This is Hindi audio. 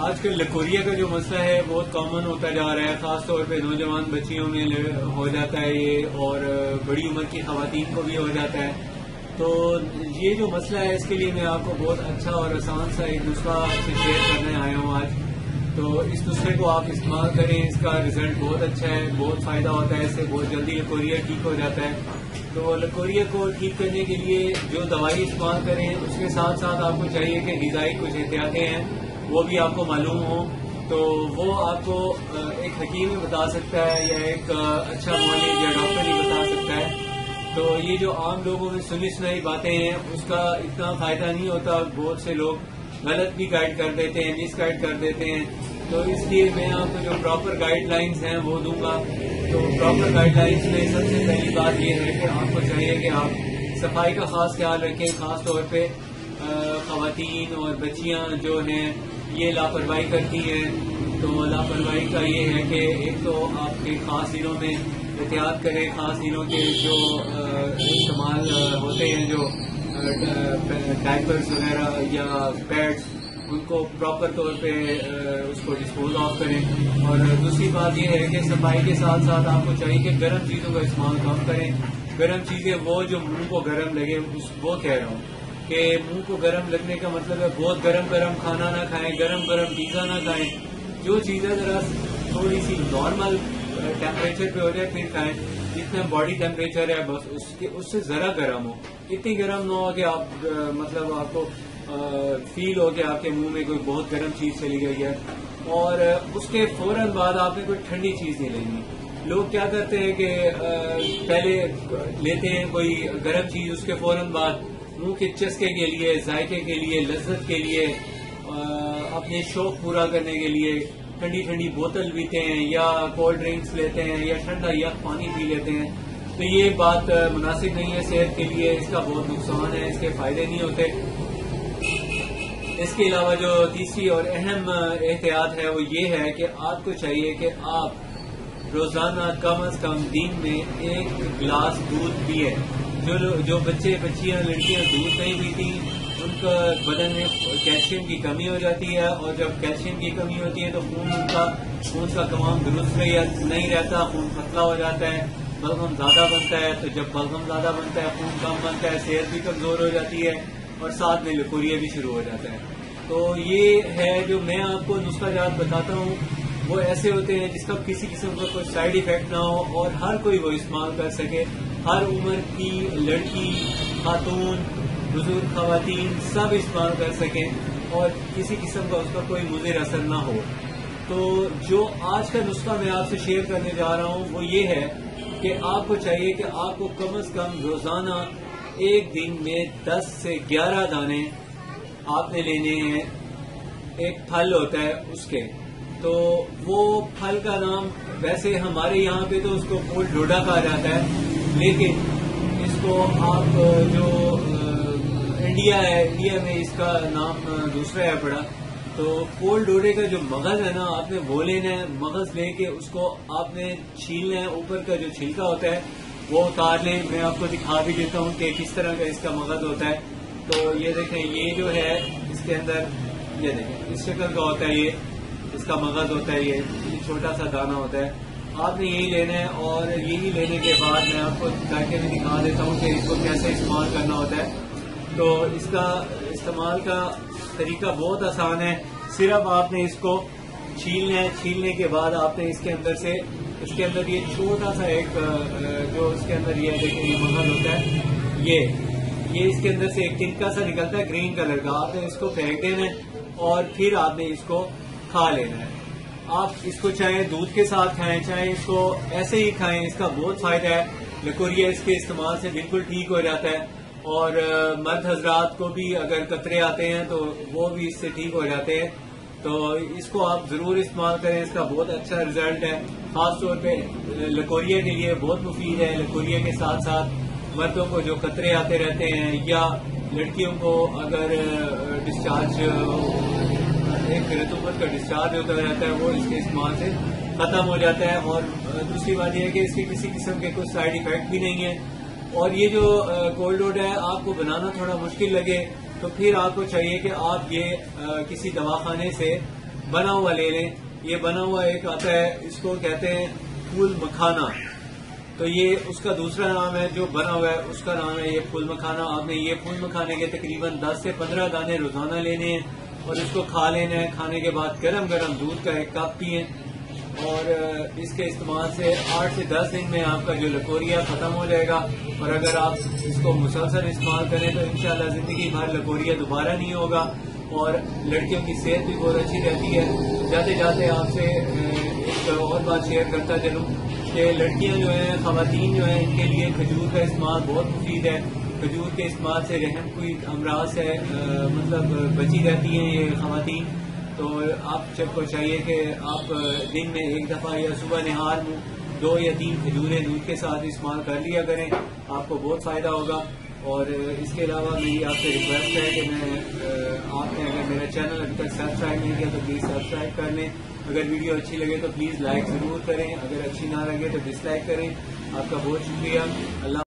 आजकल लकोरिया का जो मसला है बहुत कॉमन होता जा रहा है, खासतौर पे नौजवान बच्चियों में हो जाता है ये, और बड़ी उम्र की खवातीन को भी हो जाता है। तो ये जो मसला है इसके लिए मैं आपको बहुत अच्छा और आसान सा एक नुस्खा से शेयर करने आया हूँ आज। तो इस नुस्खे को आप इस्तेमाल करें, इसका रिजल्ट बहुत अच्छा है, बहुत फायदा होता है, इससे बहुत जल्दी लकोरिया ठीक हो जाता है। तो लकोरिया को ठीक करने के लिए जो दवाई इस्तेमाल करें उसके साथ साथ आपको चाहिए कि ग़िज़ाई कुछ एहतियातें हैं वो भी आपको मालूम हो। तो वो आपको एक हकीम ही बता सकता है या एक अच्छा मौलिक या डॉक्टर ही बता सकता है। तो ये जो आम लोगों में सुनी सुनाई बातें हैं उसका इतना फायदा नहीं होता, बहुत से लोग गलत भी गाइड कर देते हैं, मिस गाइड कर देते हैं। तो इसलिए मैं आपको जो प्रॉपर गाइडलाइंस हैं वो दूंगा। तो प्रॉपर गाइडलाइंस में सबसे पहली बात ये है कि आपको चाहिए कि आप सफाई का खास ख्याल रखें, खास तौर पे खवातीन और बच्चियां जो हैं ये लापरवाही करती हैं। तो लापरवाही का ये है कि एक तो आपके खास दिनों में एहतियात करें, खास दिनों के जो इस्तेमाल होते हैं जो डायपर्स वगैरह या पैड्स, उनको प्रॉपर तौर पे उसको डिस्पोज ऑफ करें। और दूसरी बात यह है कि सफाई के साथ साथ आपको चाहिए कि गर्म चीज़ों का इस्तेमाल कम करें। गर्म चीज़ें वो जो मुंह को गर्म लगे वो कह रहा हूँ कि मुंह को गर्म लगने का मतलब है बहुत गर्म गर्म खाना ना खाएं, गर्म गर्म पिज़्ज़ा ना खाएं। जो चीज़ें जरा थोड़ी सी नॉर्मल टेम्परेचर पे हो जाए फिर खाएं, जितना बॉडी टेम्परेचर है बस उससे जरा गर्म हो, इतनी गर्म ना हो कि आप मतलब आपको फील हो कि आपके मुंह में कोई बहुत गर्म चीज चली गई है। और उसके फौरन बाद आपने कोई ठंडी चीज नहीं लेनी। लोग क्या करते हैं कि पहले लेते हैं कोई गर्म चीज, उसके फौरन बाद मुंह के चस्के के लिए, जायके के लिए, लज्जत के लिए, अपने शौक पूरा करने के लिए ठंडी ठंडी बोतल पीते हैं या कोल्ड ड्रिंक्स लेते हैं या ठंडा या पानी पी लेते हैं। तो ये बात मुनासिब नहीं है सेहत के लिए, इसका बहुत नुकसान है, इसके फायदे नहीं होते। इसके अलावा जो तीसरी और अहम एहतियात है वो ये है कि आपको चाहिए कि आप रोजाना कम से कम दिन में 1 गिलास दूध पिए। जो बच्चे बच्चियां लड़कियां दूध नहीं पीती उनका बदन में कैल्शियम की कमी हो जाती है, और जब कैल्शियम की कमी होती है तो खून का कमाम दुरुस्त नहीं रहता, खून पतला हो जाता है, बलगम ज्यादा बनता है। तो जब बलगम ज्यादा बनता है, खून कम बनता है, सेहत भी कमजोर हो जाती है और साथ में लकोरिया भी शुरू हो जाता है। तो ये है जो मैं आपको नुस्खाजात बताता हूँ वो ऐसे होते हैं जिसका किसी किस्म का कोई साइड इफेक्ट ना हो और हर कोई वो इस्तेमाल कर सके। हर उम्र की लड़की, खातून, बुजुर्ग, खवातीन सब इस्तेमाल कर सकें और किसी किस्म का उसका कोई मुज़िर असर ना हो। तो जो आज का नुस्खा मैं आपसे शेयर करने जा रहा हूँ वो ये है कि आपको चाहिए कि आपको कम से कम रोजाना एक दिन में 10 से 11 दाने आपने लेने हैं। एक फल होता है उसके, तो वो फल का नाम वैसे हमारे यहाँ पे तो उसको फूल डोडा कहा जाता है, लेकिन इसको आप जो इंडिया है, इंडिया में इसका नाम दूसरा है पड़ा। तो फूल डोडे का जो मगज है ना, आपने वो लेना है। मगज लेके उसको आपने छीलना है, ऊपर का जो छिलका होता है वो उतार लें। मैं आपको दिखा भी देता हूँ कि किस तरह का इसका मगज होता है। तो ये देखें, ये जो है इसके अंदर, ये देखें इस शक्ल का होता है, ये इसका मगज होता है, ये छोटा सा दाना होता है। आपने यही लेना है और यही लेने के बाद मैं आपको करके भी दिखा देता हूँ कि इसको कैसे इस्तेमाल करना होता है। तो इसका इस्तेमाल का तरीका बहुत आसान है। सिर्फ आपने इसको छीलना है, छीलने के बाद आपने इसके अंदर ये छोटा सा एक जो इसके अंदर ये देखिए ये मगज होता है, ये इसके अंदर से एक तिनका सा निकलता है ग्रीन कलर का। आपने इसको फेंक देना है और फिर आपने इसको खा लेना है। आप इसको चाहे दूध के साथ खाएं, चाहे इसको ऐसे ही खाएं, इसका बहुत फायदा है। लकोरिया इसके इस्तेमाल से बिल्कुल ठीक हो जाता है। और मर्द हजरात को भी अगर कतरे आते हैं तो वो भी इससे ठीक हो जाते हैं। तो इसको आप जरूर इस्तेमाल करें, इसका बहुत अच्छा रिजल्ट है। खासतौर पे लकोरिया के लिए बहुत मुफीद है। लकोरिया के साथ साथ मर्दों को जो कतरे आते रहते हैं या लड़कियों को अगर डिस्चार्ज, एक ऋतुमत का डिस्चार्ज होता रहता है, वो इसके इस्तेमाल से खत्म हो जाता है। और दूसरी बात यह है कि इसके किसी किस्म के कुछ साइड इफेक्ट भी नहीं है। और ये जो कोल्ड डोड है आपको बनाना थोड़ा मुश्किल लगे तो फिर आपको चाहिए कि आप ये किसी दवाखाने से बना हुआ ले लें। ये बना हुआ एक आता है, इसको कहते हैं फूल मखाना, तो ये उसका दूसरा नाम है। जो बना हुआ है उसका नाम है ये फूल मखाना। आपने ये फूल मखाने के तकरीबन 10 से 15 दाने रोजाना लेने हैं और इसको खा लेना है। खाने के बाद गरम गरम दूध का 1 कप पिए और इसके इस्तेमाल से 8 से 10 दिन में आपका जो लकोरिया खत्म हो जाएगा। और अगर आप इसको मुसलसल इस्तेमाल करें तो इंशाल्लाह जिंदगी भर लकोरिया दोबारा नहीं होगा और लड़कियों की सेहत भी बहुत अच्छी रहती है। जाते जाते आपसे एक और बात शेयर करता चलूं कि लड़कियां जो हैं, खवातीन जो हैं, इनके लिए खजूर का इस्तेमाल बहुत मुफीद है। खजूर के इस्तेमाल से रहम कोई अमराज से मतलब बची रहती हैं ये खवातीन। तो आप सबको चाहिए कि आप दिन में 1 दफा या सुबह निहार में 2 या 3 खजूरें दूध के साथ इस्तेमाल कर लिया करें, आपको बहुत फायदा होगा। और इसके अलावा मेरी आपसे रिक्वेस्ट है कि आपने अगर मेरा चैनल अभी तक सब्सक्राइब नहीं किया तो प्लीज़ सब्सक्राइब कर लें। अगर वीडियो अच्छी लगे तो प्लीज़ लाइक ज़रूर करें, अगर अच्छी ना लगे तो डिसलाइक करें। आपका बहुत शुक्रिया। अल्लाह